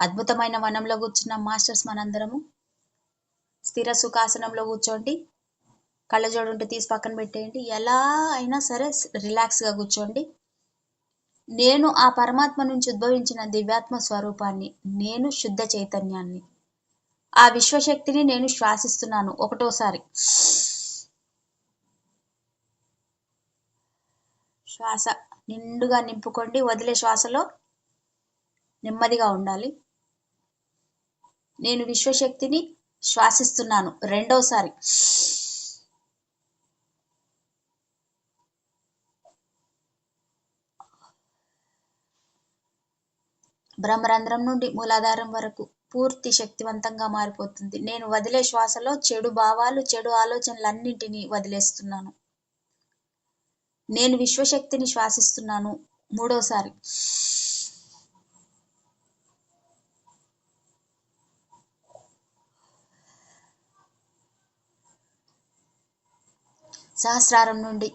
అద్భుతమైన వనంలో కూర్చున్న మాస్టర్స్ మనందరము స్థిర సుఖాసనంలో కూర్చోండి. కళ్ళజోడు ఉంటే తీసి పక్కన పెట్టేయండి. ఎలా అయినా సరే రిలాక్స్గా కూర్చోండి. నేను ఆ పరమాత్మ నుంచి ఉద్భవించిన దివ్యాత్మ స్వరూపాన్ని, నేను శుద్ధ చైతన్యాన్ని, ఆ విశ్వశక్తిని నేను శ్వాసిస్తున్నాను. ఒకటోసారి శ్వాస నిండుగా నింపుకోండి. వదిలే శ్వాసలో నెమ్మదిగా ఉండాలి. నేను విశ్వశక్తిని శ్వాసిస్తున్నాను. రెండోసారి బ్రహ్మరంధ్రం నుండి మూలాధారం వరకు పూర్తి శక్తివంతంగా మారిపోతుంది. నేను వదిలే శ్వాసలో చెడు భావాలు, చెడు ఆలోచనలన్నింటినీ వదిలేస్తున్నాను. నేను విశ్వశక్తిని శ్వాసిస్తున్నాను. మూడోసారి సహస్రారం నుండి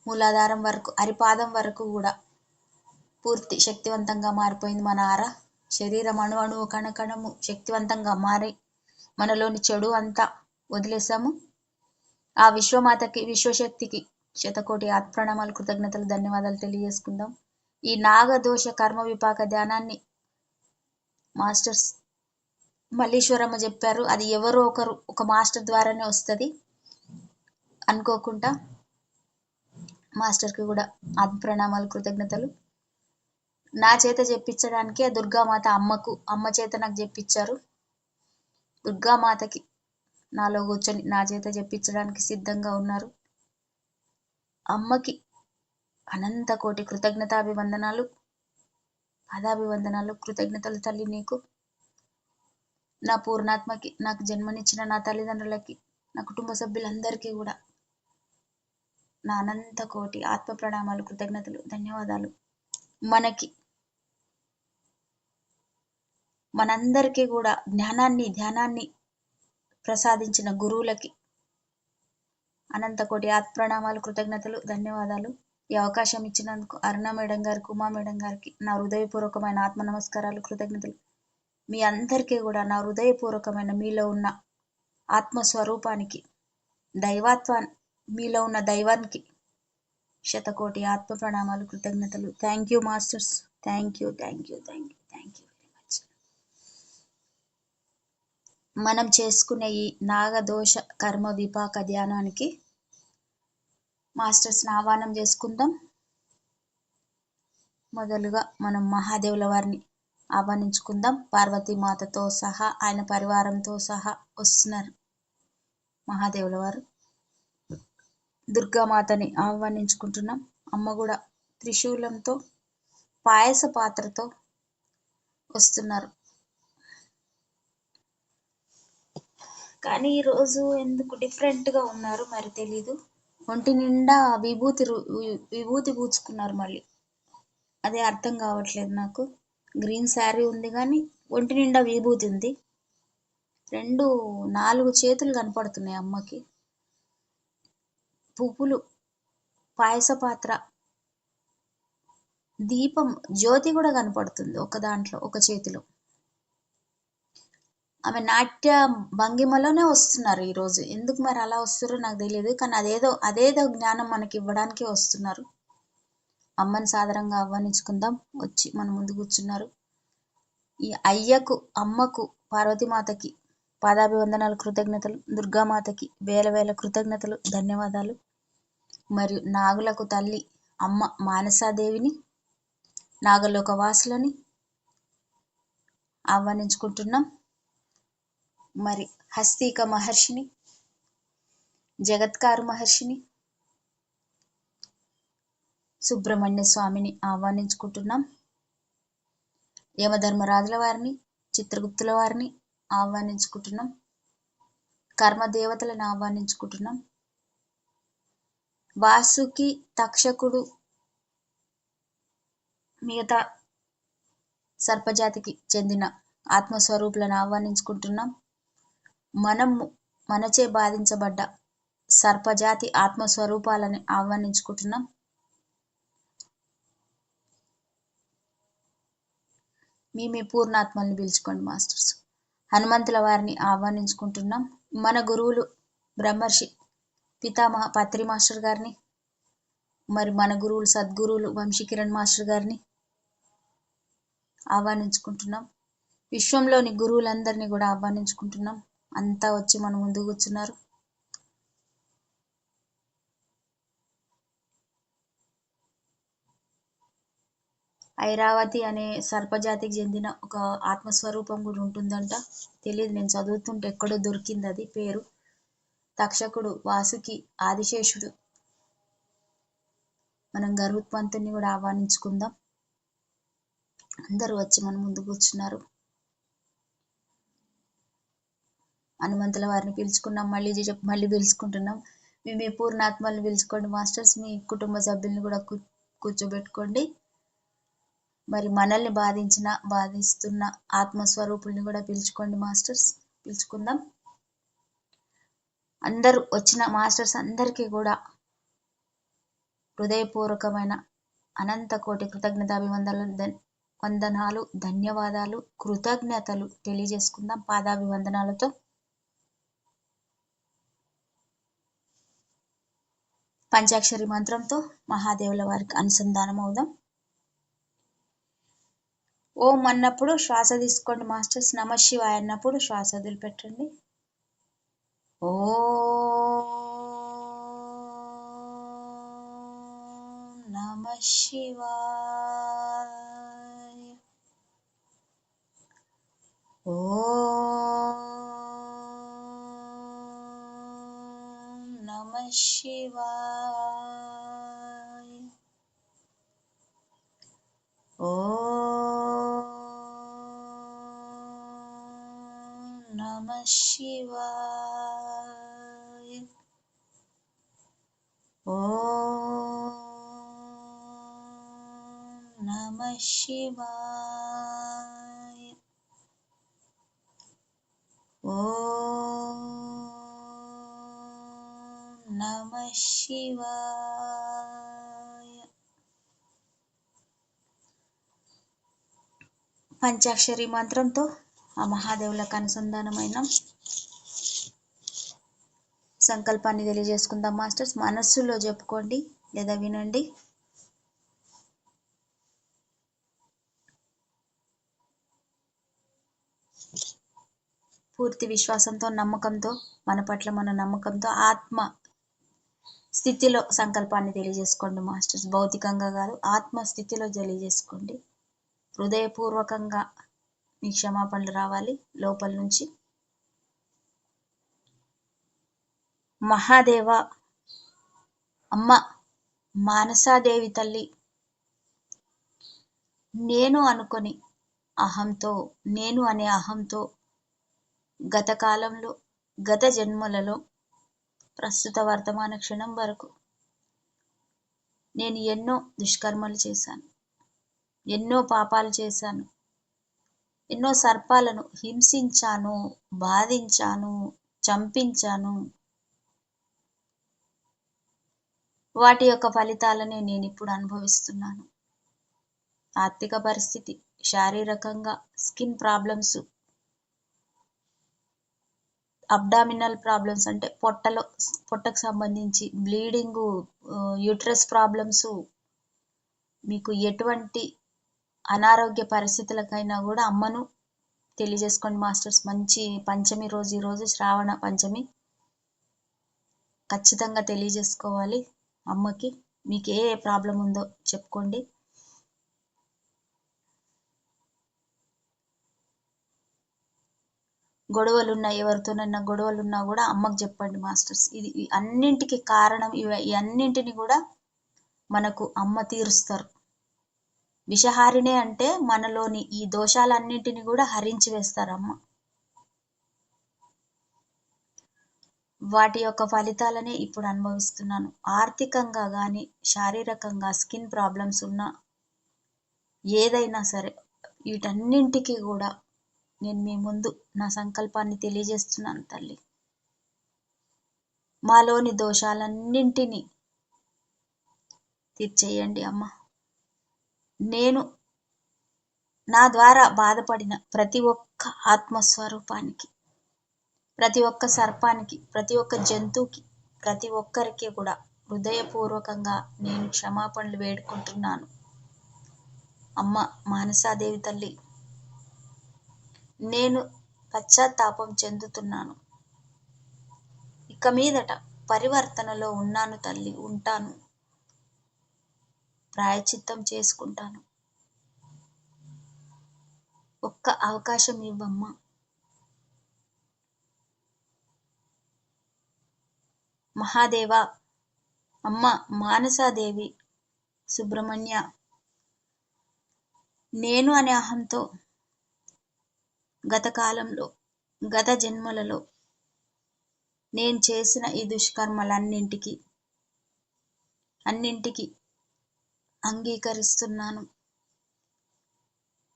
మూలాధారం వరకు, అరిపాదం వరకు కూడా పూర్తి శక్తివంతంగా మారిపోయింది మన ఆర. శరీరం అణువణువు కణకణము శక్తివంతంగా మారి మనలోని చెడు అంతా వదిలేసాము. ఆ విశ్వమాతకి, విశ్వశక్తికి శతకోటి ఆత్ప్రణామాలు, కృతజ్ఞతలు, ధన్యవాదాలు తెలియజేసుకుందాం. ఈ నాగదోష కర్మ విపాక ధ్యానాన్ని మాస్టర్స్ మల్లీశ్వరమ్మ చెప్పారు. అది ఎవరో ఒకరు ఒక మాస్టర్ ద్వారానే వస్తుంది. అనుకోకుండా మాస్టర్కి కూడా ఆత్మప్రణామాలు, కృతజ్ఞతలు. నా చేత చెప్పించడానికి ఆ దుర్గామాత అమ్మ చేత నాకు చెప్పించారు. దుర్గామాతకి నాలో కూర్చొని నా చేత చెప్పించడానికి సిద్ధంగా ఉన్నారు. అమ్మకి అనంత కోటి కృతజ్ఞతాభివందనాలు, పాదాభివందనాలు, కృతజ్ఞతలు తల్లి నీకు, నా పూర్ణాత్మకి, నాకు జన్మనిచ్చిన నా తల్లిదండ్రులకి, నా కుటుంబ సభ్యులందరికీ కూడా నా అనంత కోటి ఆత్మ ప్రణామాలు, కృతజ్ఞతలు, ధన్యవాదాలు. మనందరికీ కూడా ధ్యానాన్ని ప్రసాదించిన గురువులకి అనంత కోటి ఆత్మ ప్రణామాలు, కృతజ్ఞతలు, ధన్యవాదాలు. ఈ అవకాశం ఇచ్చినందుకు అరుణ మేడం గారికి, ఉమా మేడం గారికి నా హృదయపూర్వకమైన ఆత్మ నమస్కారాలు, కృతజ్ఞతలు. మీ అందరికీ కూడా నా హృదయపూర్వకమైన, మీలో ఉన్న ఆత్మస్వరూపానికి, మీలో ఉన్న దైవానికి శతకోటి ఆత్మ ప్రణామాలు, కృతజ్ఞతలు. Thank you masters. Thank you very much. మనం చేసుకునే ఈ నాగదోష కర్మ విపాక ధ్యానానికి మాస్టర్స్ని ఆహ్వానం చేసుకుందాం. మొదలుగా మనం మహాదేవుల వారిని ఆహ్వానించుకుందాం. పార్వతీమాతతో సహా ఆయన పరివారంతో సహా వస్తున్నారు మహాదేవుల వారు. దుర్గామాతని ఆహ్వానించుకుంటున్నాం. అమ్మ కూడా త్రిశూలంతో, పాయస పాత్రతో వస్తున్నారు. కానీ ఈరోజు ఎందుకు డిఫరెంట్గా ఉన్నారు మరి తెలీదు. ఒంటి నిండా విభూతి పూచుకున్నారు. మళ్ళీ అదే అర్థం కావట్లేదు నాకు. గ్రీన్ శారీ ఉంది కానీ ఒంటి నిండా విభూతి ఉంది. 4 చేతులు కనపడుతున్నాయి అమ్మకి. పువ్వులు, పాయస పాత్ర, దీపం, జ్యోతి కూడా కనపడుతుంది ఒక దాంట్లో, ఒక చేతిలో. ఆమె నాట్య భంగిమలోనే వస్తున్నారు ఈరోజు. ఎందుకు మరి అలా వస్తారో నాకు తెలియదు. కానీ అదేదో జ్ఞానం మనకి ఇవ్వడానికే వస్తున్నారు. అమ్మని సాదరంగా ఆహ్వానించుకుందాం. వచ్చి మన ముందు కూర్చున్నారు. ఈ అయ్యకు, అమ్మకు, పార్వతీమాతకి పాదాభివందనాలు, కృతజ్ఞతలు. దుర్గామాతకి వేల కృతజ్ఞతలు, ధన్యవాదాలు. మరియు నాగులకు తల్లి అమ్మ మానసాదేవిని, నాగలోక వాసులని ఆహ్వానించుకుంటున్నాం. మరి హస్తీక మహర్షిని, జగత్కారు మహర్షిని, సుబ్రహ్మణ్య స్వామిని ఆహ్వానించుకుంటున్నాం. యమధర్మరాజుల వారిని, చిత్రగుప్తుల వారిని ఆహ్వానించుకుంటున్నాం. కర్మదేవతలను ఆహ్వానించుకుంటున్నాం. వాసుకి, తక్షకుడు, మిగతా సర్పజాతికి చెందిన ఆత్మస్వరూపులను ఆహ్వానించుకుంటున్నాం. మనచే బాధించబడ్డ సర్పజాతి ఆత్మస్వరూపాలని ఆహ్వానించుకుంటున్నాం. మీ పూర్ణాత్మల్ని పిలుచుకోండి మాస్టర్స్. హనుమంతుల వారిని ఆహ్వానించుకుంటున్నాం. మన గురువులు బ్రహ్మర్షి పితామహ పత్రి మాస్టర్ గారిని, మరి మన గురువులు సద్గురువులు వంశీకిరణ్ మాస్టర్ గారిని ఆహ్వానించుకుంటున్నాం. విశ్వంలోని గురువులందరినీ కూడా ఆహ్వానించుకుంటున్నాం. అంతా వచ్చి మన ముందు కూర్చున్నారు. ఐరావతి అనే సర్పజాతికి చెందిన ఒక ఆత్మస్వరూపం కూడా ఉంటుందంట. తెలియదు, నేను చదువుతుంటే ఎక్కడో దొరికింది అది పేరు. తక్షకుడు, వాసుకి, ఆదిశేషుడు, మనం గరుత్మంతుని కూడా ఆహ్వానించుకుందాం. అందరూ వచ్చి మన ముందు కూర్చున్నారు. హనుమంతుల వారిని పిలుచుకున్నాం. మళ్ళీ పిలుచుకుంటున్నాం. మీ పూర్ణాత్మల్ని పిలుచుకోండి మాస్టర్స్. మీ కుటుంబ సభ్యుల్ని కూడా కూర్చోబెట్టుకోండి. మరి మనల్ని బాధిస్తున్న ఆత్మస్వరూపుల్ని కూడా పిలుచుకోండి మాస్టర్స్. పిలుచుకుందాం. అందరూ వచ్చిన మాస్టర్స్ అందరికీ కూడా హృదయపూర్వకమైన అనంత కోటి వందనాలు, ధన్యవాదాలు, కృతజ్ఞతలు తెలియజేసుకుందాం పాదాభివందనాలతో. పంచాక్షరి మంత్రంతో మహాదేవుల వారికి అనుసంధానం అవుదాం. ఓం అన్నప్పుడు శ్వాస తీసుకోండి మాస్టర్స్. నమ శివాయ అన్నప్పుడు శ్వాస వదిలిపెట్టండి. ఓం నమ శివాయ. ఓం నమ శివాయ. ఓం నమ శివాయ. ఓం నమ శివాయ. ఓం నమ శివాయ. పంచాక్షరి మంత్రంతో ఆ మహాదేవులకు అనుసంధానమైన సంకల్పాన్ని తెలియజేసుకుందాం మాస్టర్స్. మనస్సులో చెప్పుకోండి లేదా వినండి. పూర్తి విశ్వాసంతో, నమ్మకంతో, మన పట్ల మన నమ్మకంతో ఆత్మ స్థితిలో సంకల్పాన్ని తెలియజేసుకోండి మాస్టర్స్. భౌతికంగా కాదు, ఆత్మ స్థితిలో తెలియజేసుకోండి. హృదయపూర్వకంగా మీ క్షమాపణలు రావాలి లోపల నుంచి. మహాదేవ, అమ్మ మానసాదేవి తల్లి, నేను అనుకొని నేను అనే అహంతో గత కాలంలో, గత జన్మలలో, ప్రస్తుత వర్తమాన క్షణం వరకు నేను ఎన్నో దుష్కర్మలు చేశాను, ఎన్నో పాపాలు చేశాను, ఎన్నో సర్పాలను హింసించాను, బాధించాను, చంపించాను. వాటి యొక్క ఫలితాలనే నేను ఇప్పుడు అనుభవిస్తున్నాను. ఆర్థిక పరిస్థితి, శారీరకంగా స్కిన్ ప్రాబ్లమ్స్, అబ్డామినల్ ప్రాబ్లమ్స్ అంటే పొట్టకు సంబంధించి బ్లీడింగు, యూట్రస్ ప్రాబ్లమ్స్, మీకు ఎటువంటి అనారోగ్య పరిస్థితులకైనా కూడా అమ్మను తెలియజేసుకోండి మాస్టర్స్. మంచి పంచమి రోజు, ఈరోజు శ్రావణ పంచమి, ఖచ్చితంగా తెలియజేసుకోవాలి అమ్మకి. మీకు ఏ ప్రాబ్లం ఉందో చెప్పుకోండి. గొడవలున్నా, ఎవరితోనైనా గొడవలున్నా కూడా అమ్మకు చెప్పండి మాస్టర్స్. ఇది అన్నింటికి కారణం, ఈ అన్నింటిని కూడా మనకు అమ్మ తీరుస్తారు. విషహారిణి అంటే మనలోని ఈ దోషాలన్నింటిని కూడా హరించి వేస్తారు అమ్మ. వాటి యొక్క ఫలితాలనే ఇప్పుడు అనుభవిస్తున్నాను. ఆర్థికంగా కానీ, శారీరకంగా స్కిన్ ప్రాబ్లమ్స్ ఉన్నా, ఏదైనా సరే వీటన్నింటికి కూడా నేను మీ ముందు నా సంకల్పాన్ని తెలియజేస్తున్నాను తల్లి. మాలోని దోషాలన్నింటినీ తీర్చేయండి అమ్మ. నేను నా ద్వారా బాధపడిన ప్రతి ఒక్క ఆత్మస్వరూపానికి, ప్రతి ఒక్క సర్పానికి, ప్రతి ఒక్క జంతువుకి, ప్రతి ఒక్కరికి కూడా హృదయపూర్వకంగా నేను క్షమాపణలు వేడుకుంటున్నాను. అమ్మ మానసాదేవి తల్లి, నేను పశ్చాత్తాపం చెందుతున్నాను. ఇక మీదట పరివర్తనలో ఉన్నాను తల్లి, ఉంటాను. ప్రాయశ్చిత్తం చేసుకుంటాను. ఒక్క అవకాశం ఇవ్వమ్మా. మహాదేవ, అమ్మ మానసాదేవి, సుబ్రహ్మణ్య, నేను అనే అహంతో గత కాలంలో, గత జన్మలలో నేను చేసిన ఈ దుష్కర్మలన్నింటికి అంగీకరిస్తున్నాను.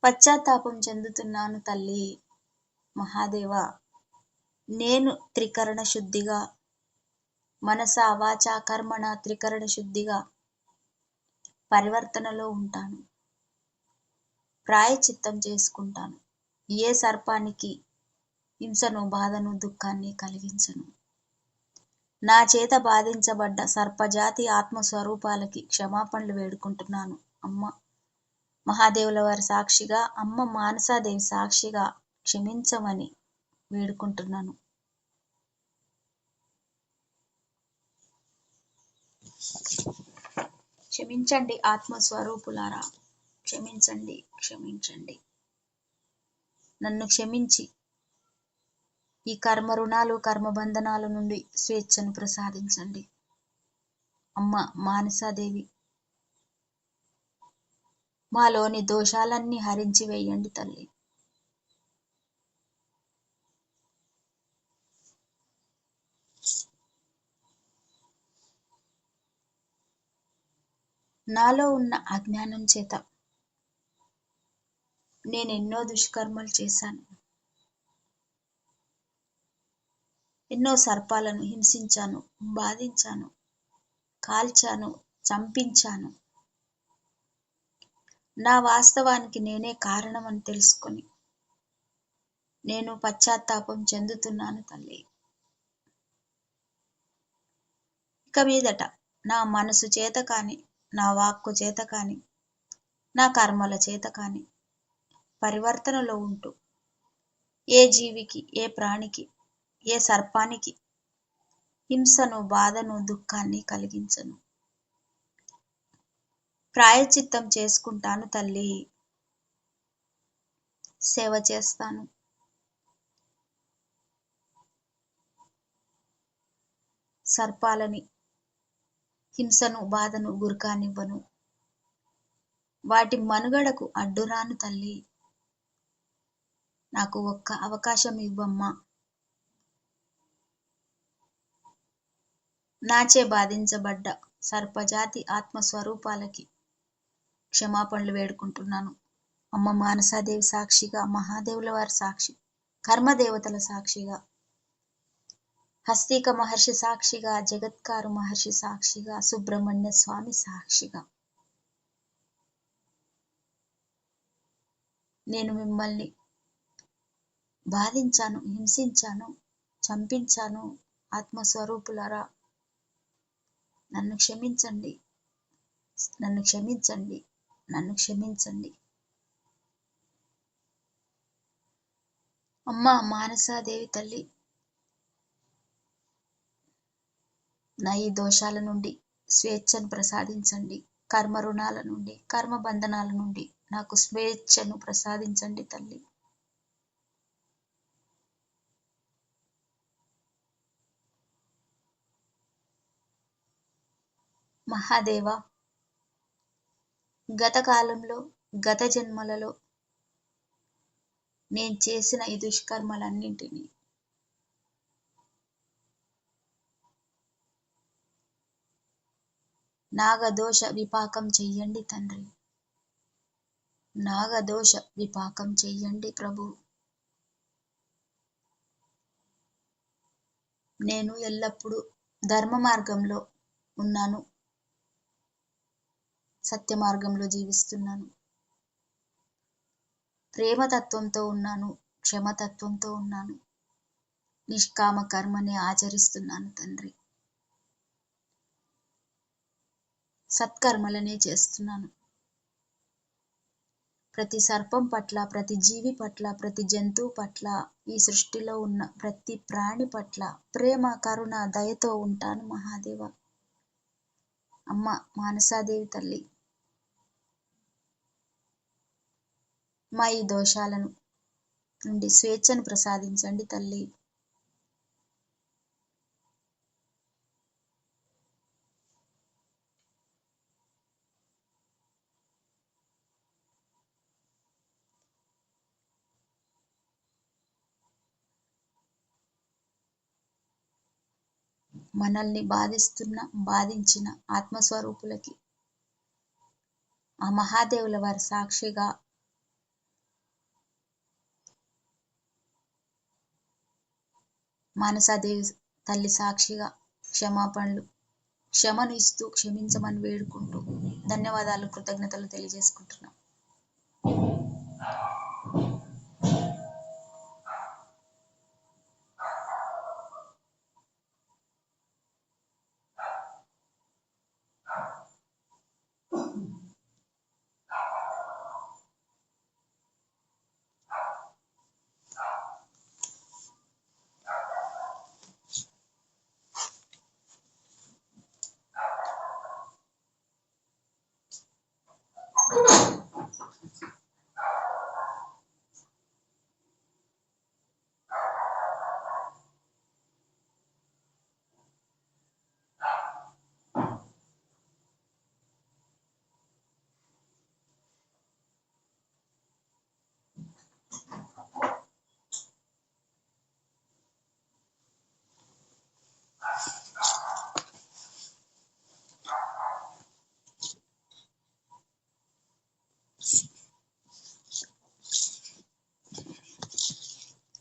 పశ్చాత్తాపం చెందుతున్నాను తల్లి. మహాదేవ, నేను త్రికరణ శుద్ధిగా, మనస వాచ కర్మణ త్రికరణ శుద్ధిగా పరివర్తనలో ఉంటాను. ప్రాయశ్చిత్తం చేసుకుంటాను. ఏ సర్పానికి హింసను, బాధను, దుఃఖాన్ని కలిగించను. నా చేత బాధించబడ్డ సర్పజాతి ఆత్మస్వరూపాలకి క్షమాపణలు వేడుకుంటున్నాను. అమ్మ మహాదేవుల వారి సాక్షిగా, అమ్మ మానసాదేవి సాక్షిగా క్షమించమని వేడుకుంటున్నాను. క్షమించండి ఆత్మస్వరూపులారా, క్షమించండి, క్షమించండి. నన్ను క్షమించి ఈ కర్మ రుణాలు, కర్మబంధనాల నుండి స్వేచ్ఛను ప్రసాదించండి. అమ్మ మానసాదేవి, మాలోని దోషాలన్నీ హరించి వేయండి తల్లి. నాలో ఉన్న అజ్ఞానం చేత నేనెన్నో దుష్కర్మలు చేశాను. ఎన్నో సర్పాలను హింసించాను, బాధించాను, కాల్చాను, చంపించాను. నా వాస్తవానికి నేనే కారణమని తెలుసుకొని నేను పశ్చాత్తాపం చెందుతున్నాను తల్లి. ఇక మీదట నా మనసు చేత కాని, నా వాక్కు చేత కాని, నా కర్మల చేత కాని పరివర్తనలో ఉంటూ ఏ జీవికి, ఏ ప్రాణికి, ఏ సర్పానికి హింసను, బాధను, దుఃఖాన్ని కలిగించను. ప్రాయశ్చిత్తం చేసుకుంటాను తల్లి. సేవ చేస్తాను. సర్పాలని హింసను, బాధను గురికానివ్వను. వాటి మనుగడకు అడ్డురాను తల్లి. నాకు ఒక్క అవకాశం ఇవ్వమ్మా. నాచే బాధించబడ్డ సర్పజాతి ఆత్మస్వరూపాలకి క్షమాపణలు వేడుకుంటున్నాను. అమ్మ మానసాదేవి సాక్షిగా, మహాదేవుల వారి సాక్షి, కర్మదేవతల సాక్షిగా, హస్తీక మహర్షి సాక్షిగా, జగత్కారు మహర్షి సాక్షిగా, సుబ్రహ్మణ్య స్వామి సాక్షిగా నేను మిమ్మల్ని బాధించాను, హింసించాను, చంపించాను. ఆత్మస్వరూపులారా, నన్ను క్షమించండి, నన్ను క్షమించండి, నన్ను క్షమించండి. అమ్మ మానసాదేవి తల్లి, నా ఈ దోషాల నుండి స్వేచ్ఛను ప్రసాదించండి. కర్మ రుణాల నుండి, కర్మ బంధనాల నుండి నాకు స్వేచ్ఛను ప్రసాదించండి తల్లి. మహాదేవ, గత కాలంలో, గత జన్మలలో నేను చేసిన ఈ దుష్కర్మలన్నింటినీ నాగదోష విపాకం చెయ్యండి తండ్రి. నాగదోష విపాకం చెయ్యండి ప్రభు. నేను ఎల్లప్పుడూ ధర్మ మార్గంలో ఉన్నాను, సత్య మార్గంలో జీవిస్తున్నాను. ప్రేమతత్వంతో ఉన్నాను, క్షమతత్వంతో ఉన్నాను, నిష్కామ కర్మని ఆచరిస్తున్నాను తండ్రి. సత్కర్మలనే చేస్తున్నాను. ప్రతి సర్పం పట్ల, ప్రతి జీవి పట్ల, ప్రతి జంతువు పట్ల, ఈ సృష్టిలో ఉన్న ప్రతి ప్రాణి పట్ల ప్రేమ, కరుణ, దయతో ఉంటాను మహాదేవ. అమ్మ మానసాదేవి తల్లి, మా ఈ దోషాలను నుండి స్వేచ్ఛను ప్రసాదించండి తల్లి. మనల్ని బాధించిన ఆత్మస్వరూపులకి ఆ మహాదేవుల వారి సాక్షిగా మానసాదేవి తల్లి సాక్షిగా క్షమను ఇస్తూ క్షమించమని వేడుకుంటూ ధన్యవాదాలు, కృతజ్ఞతలు తెలియజేసుకుంటున్నాం.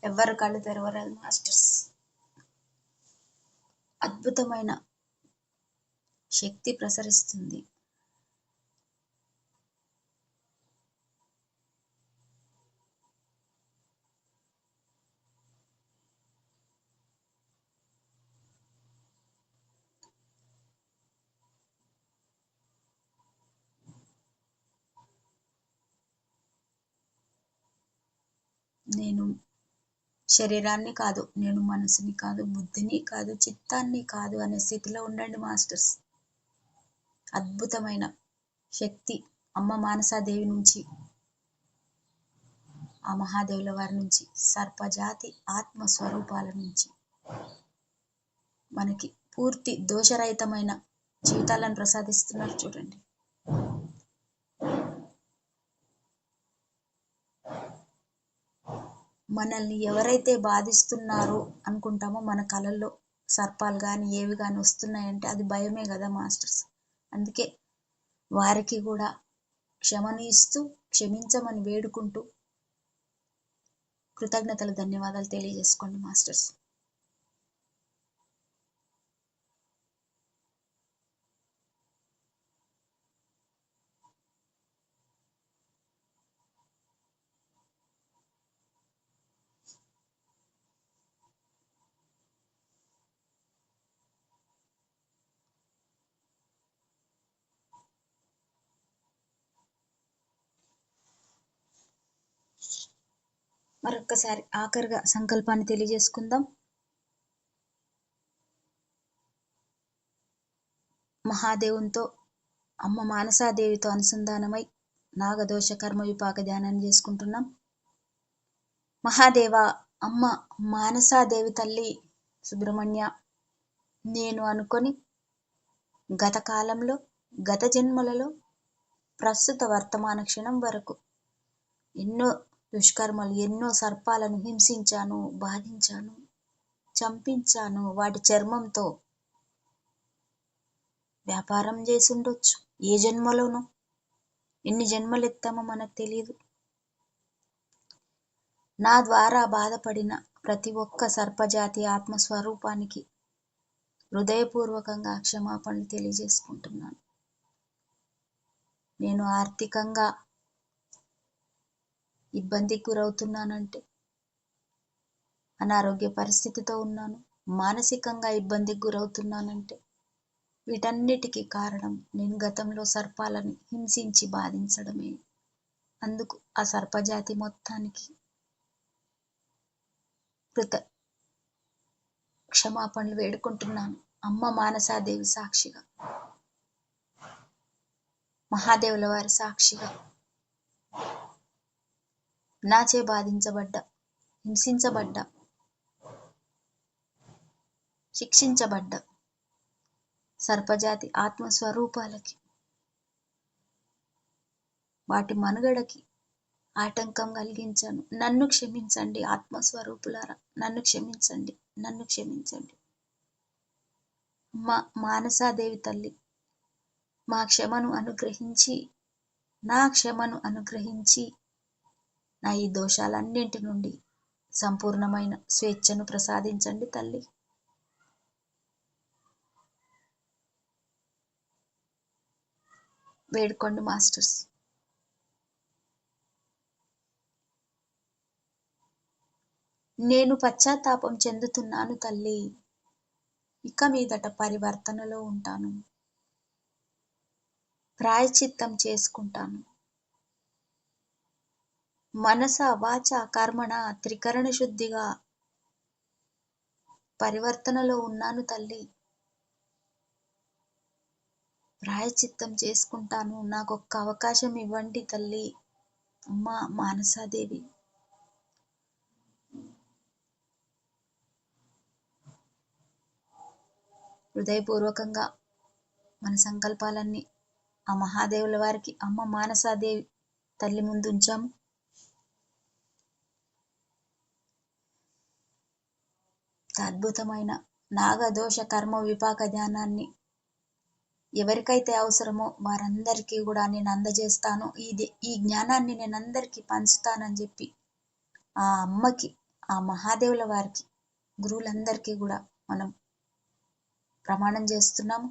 ఎవ్వరు కళ్ళు తెరవరాదు మాస్టర్స్. అద్భుతమైన శక్తి ప్రసరిస్తుంది. నేను శరీరాన్ని కాదు, నేను మనసుని కాదు, బుద్ధిని కాదు, చిత్తాన్ని కాదు అనే స్థితిలో ఉండండి మాస్టర్స్. అద్భుతమైన శక్తి అమ్మ మానసాదేవి నుంచి, ఆ మహాదేవుల వారి నుంచి, సర్పజాతి ఆత్మస్వరూపాల నుంచి మనకి పూర్తి దోషరహితమైన జీవితాలను ప్రసాదిస్తున్నారు చూడండి. మనల్ని ఎవరైతే బాధిస్తున్నారో అనుకుంటామో మన కళల్లో సర్పాలు కానీ ఏవి కానీ వస్తున్నాయంటే అది భయమే కదా మాస్టర్స్. అందుకే వారికి కూడా క్షమని ఇస్తూ క్షమించమని వేడుకుంటూ కృతజ్ఞతలు, ధన్యవాదాలు తెలియజేసుకోండి మాస్టర్స్. మరొక్కసారి ఆఖరిగా సంకల్పాన్ని తెలియజేసుకుందాం. మహాదేవునితో, అమ్మ మానసాదేవితో అనుసంధానమై నాగదోష కర్మ విపాక ధ్యానాన్ని చేసుకుంటున్నాం. మహాదేవ, అమ్మ మానసాదేవి తల్లి సుబ్రహ్మణ్య, నేను అనుకొని గత కాలంలో, గత జన్మలలో, ప్రస్తుత వర్తమాన క్షణం వరకు ఎన్నో దుష్కర్మలు, ఎన్నో సర్పాలను హింసించాను, బాధించాను, చంపించాను. వాటి చర్మంతో వ్యాపారం చేసి ఉండొచ్చు. ఏ జన్మలోనో, ఎన్ని జన్మలు ఎత్తామో మనకు తెలియదు. నా ద్వారా బాధపడిన ప్రతి ఒక్క సర్పజాతి ఆత్మస్వరూపానికి హృదయపూర్వకంగా క్షమాపణలు తెలియజేసుకుంటున్నాను. నేను ఆర్థికంగా ఇబ్బందికి గురవుతున్నానంటే, అనారోగ్య పరిస్థితితో ఉన్నాను, మానసికంగా ఇబ్బందికి గురవుతున్నానంటే, వీటన్నిటికీ కారణం నేను గతంలో సర్పాలను హింసించి బాధించడమే. అందుకు ఆ సర్పజాతి మొత్తానికి కృత క్షమాపణలు వేడుకుంటున్నాను. అమ్మ మానసాదేవి సాక్షిగా, మహాదేవుల వారి సాక్షిగా, నాచే బాధించబడ్డ, హింసించబడ్డ, శిక్షించబడ్డ సర్పజాతి ఆత్మస్వరూపాలకి, వాటి మనుగడకి ఆటంకం కలిగించాను. నన్ను క్షమించండి ఆత్మస్వరూపులారా, నన్ను క్షమించండి, నన్ను క్షమించండి. మా మానసాదేవి తల్లి మా క్షమను అనుగ్రహించి, నా క్షమను అనుగ్రహించి, నా ఈ దోషాలన్నింటి నుండి సంపూర్ణమైన స్వేచ్ఛను ప్రసాదించండి తల్లి. వేడుకోండి మాస్టర్స్. నేను పశ్చాత్తాపం చెందుతున్నాను తల్లి. ఇక మీదట పరివర్తనలో ఉంటాను, ప్రాయశ్చిత్తం చేసుకుంటాను. మనస వాచ కర్మణ త్రికరణ శుద్ధిగా పరివర్తనలో ఉన్నాను తల్లి. ప్రాయశ్చిత్తం చేసుకుంటాను. నాకొక్క అవకాశం ఇవ్వండి తల్లి. అమ్మా మానసాదేవి, హృదయపూర్వకంగా మన సంకల్పాలన్నీ ఆ మహాదేవుల వారికి, అమ్మ మానసాదేవి తల్లి ముందు ఉంచాము. అద్భుతమైన నాగదోష కర్మ విపాక ధ్యానాన్ని ఎవరికైతే అవసరమో వారందరికీ కూడా నేను అందజేస్తాను. ఈ జ్ఞానాన్ని నేను అందరికీ పంచుతానని చెప్పి ఆ అమ్మకి, ఆ మహాదేవుల వారికి, గురువులందరికీ కూడా మనం ప్రమాణం చేస్తున్నాము.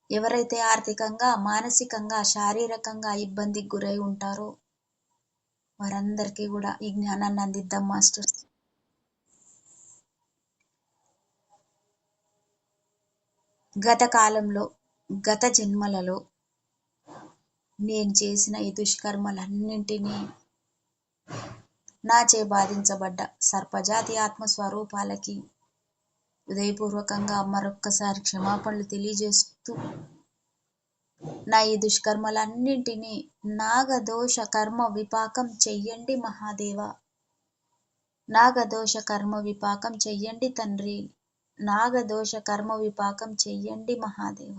ఎవరైతే ఆర్థికంగా, మానసికంగా, శారీరకంగా ఇబ్బందికి గురై ఉంటారో వారందరికీ కూడా ఈ జ్ఞానాన్ని అందిద్దాం మాస్టర్స్. గత కాలంలో, గత జన్మలలో నేను చేసిన ఈ దుష్కర్మలన్నింటినీ నాచే బాధించబడ్డ సర్పజాతి ఆత్మస్వరూపాలకి హృదయపూర్వకంగా మరొక్కసారి క్షమాపణలు తెలియజేస్తూ, నా ఈ దుష్కర్మలన్నింటినీ నాగదోష కర్మ విపాకం చెయ్యండి మహాదేవ, నాగదోష కర్మ విపాకం చెయ్యండి తండ్రి, నాగదోష కర్మ విపాకం చెయ్యండి మహాదేవ.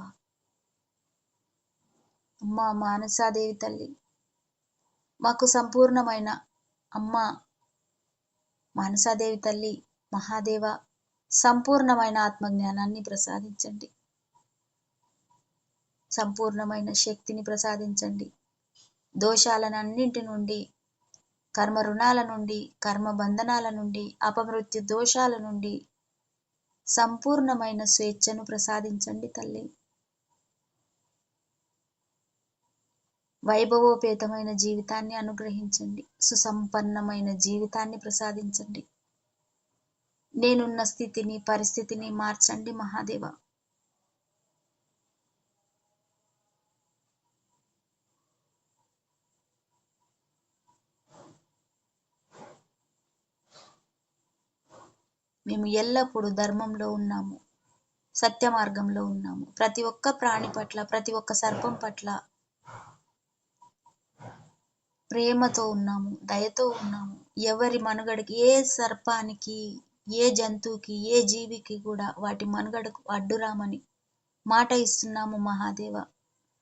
అమ్మా మానసాదేవి తల్లి మాకు సంపూర్ణమైన, అమ్మ మానసాదేవి తల్లి, మహాదేవ సంపూర్ణమైన ఆత్మజ్ఞానాన్ని ప్రసాదించండి, సంపూర్ణమైన శక్తిని ప్రసాదించండి. దోషాలన్నింటి నుండి, కర్మ రుణాల నుండి, కర్మ బంధనాల నుండి, అపమృత్యు దోషాల నుండి సంపూర్ణమైన స్వేచ్ఛను ప్రసాదించండి తల్లి. వైభవోపేతమైన జీవితాన్ని అనుగ్రహించండి, సుసంపన్నమైన జీవితాన్ని ప్రసాదించండి. నేనున్న స్థితిని, పరిస్థితిని మార్చండి మహాదేవ. మేము ఎల్లప్పుడూ ధర్మంలో ఉన్నాము, సత్య మార్గంలో ఉన్నాము. ప్రతి ఒక్క ప్రాణి పట్ల, ప్రతి ఒక్క సర్పం పట్ల ప్రేమతో ఉన్నాము, దయతో ఉన్నాము. ఎవరి మనుగడకి, ఏ సర్పానికి, ఏ జంతువుకి, ఏ జీవికి కూడా వాటి మనుగడకు అడ్డురామని మాట ఇస్తున్నాము మహాదేవ.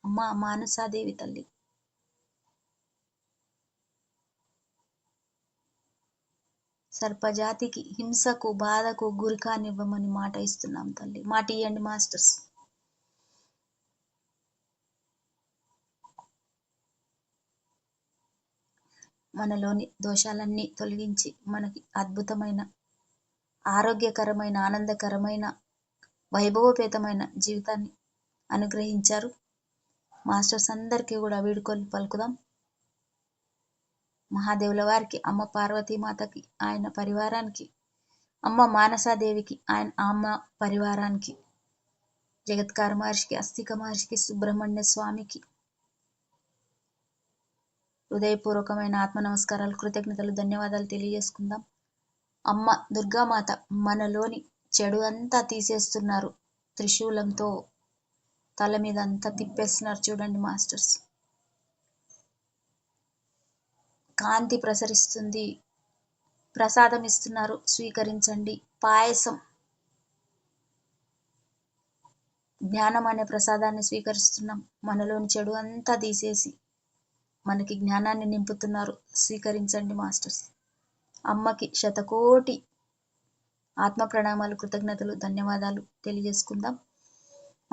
అమ్మ మానసాదేవి తల్లి సర్పజాతికి హింసకు, బాధకు గురి కానివ్వమని మాట ఇస్తున్నాం తల్లి. మాట ఇయ్యండి మాస్టర్స్. మనలోని దోషాలన్నీ తొలగించి మనకి అద్భుతమైన, ఆరోగ్యకరమైన, ఆనందకరమైన, వైభవోపేతమైన జీవితాన్ని అనుగ్రహించారు. మాస్టర్స్ అందరికీ కూడా వీడుకోలు పలుకుదాం. మహాదేవుల వారికి, అమ్మ పార్వతీమాతకి ఆయన పరివారానికి, అమ్మ మానసాదేవికి అమ్మ పరివారానికి, జగత్కార మహర్షికి, అస్థిక మహర్షికి, సుబ్రహ్మణ్య స్వామికి హృదయపూర్వకమైన ఆత్మ నమస్కారాలు, కృతజ్ఞతలు, ధన్యవాదాలు తెలియజేసుకుందాం. అమ్మ దుర్గామాత మనలోని చెడు అంతా తీసేస్తున్నారు. త్రిశూలంతో తల మీద అంతా తిప్పేస్తున్నారు చూడండి మాస్టర్స్. కాంతి ప్రసరిస్తుంది, ప్రసాదం ఇస్తున్నారు, స్వీకరించండి. పాయసం, జ్ఞానం అనే ప్రసాదాన్ని స్వీకరిస్తున్నాం. మనలోని చెడు అంతా తీసేసి మనకి జ్ఞానాన్ని నింపుతున్నారు, స్వీకరించండి మాస్టర్స్. అమ్మకి శతకోటి ఆత్మ ప్రణామాలు, కృతజ్ఞతలు, ధన్యవాదాలు తెలియజేసుకుందాం.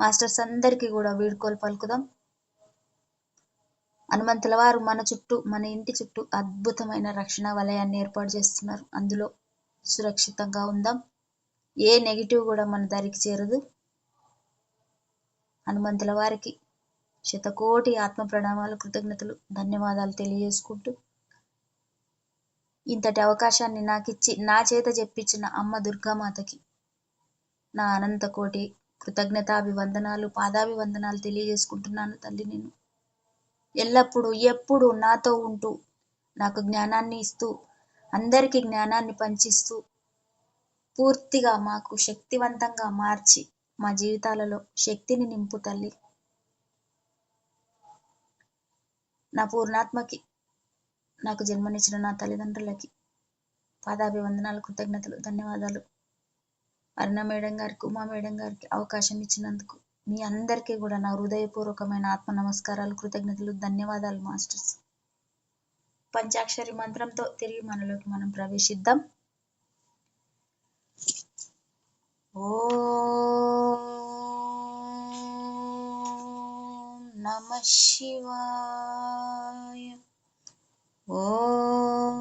మాస్టర్స్ అందరికీ కూడా వీడ్కోలు పలుకుదాం. హనుమంతుల వారు మన చుట్టూ, మన ఇంటి చుట్టూ అద్భుతమైన రక్షణ వలయాన్ని ఏర్పాటు చేస్తున్నారు. అందులో సురక్షితంగా ఉందాం. ఏ నెగిటివ్ కూడా మన దారికి చేరదు. హనుమంతుల వారికి శతకోటి ఆత్మ ప్రణామాలు, కృతజ్ఞతలు, ధన్యవాదాలు తెలియజేసుకుంటూ ఇంతటి అవకాశాన్ని నాకిచ్చి నా చేత చెప్పించిన అమ్మ దుర్గామాతకి నా అనంత కోటి కృతజ్ఞతాభివందనాలు, పాదాభివందనాలు తెలియజేసుకుంటున్నాను. తల్లి, నేను ఎల్లప్పుడూ ఎప్పుడు నాతో ఉంటూ నాకు జ్ఞానాన్ని ఇస్తూ అందరికీ జ్ఞానాన్ని పంచిస్తూ పూర్తిగా మాకు శక్తివంతంగా మార్చి మా జీవితాలలో శక్తిని నింపు తల్లి. నా పూర్ణాత్మకి, నాకు జన్మనిచ్చిన నా తల్లిదండ్రులకి పాదాభివందనాలు, కృతజ్ఞతలు, ధన్యవాదాలు. అరుణ మేడం గారికి, ఉమా మేడం గారికి అవకాశం ఇచ్చినందుకు మీ అందరికీ కూడా నా హృదయపూర్వకమైన ఆత్మ నమస్కారాలు, కృతజ్ఞతలు, ధన్యవాదాలు మాస్టర్స్. పంచాక్షరి మంత్రంతో తిరిగి మనలోకి మనం ప్రవేశిద్దాం. ఓం నమః శివాయ. ఓం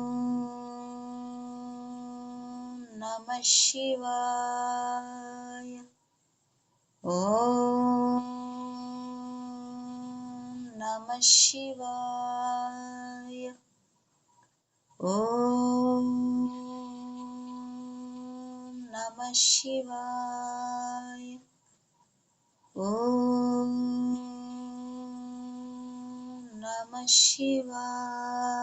నమః శివాయ. ఓం నమః శివాయ. ఓం నమః శివాయ. ఓం నమః శివాయ.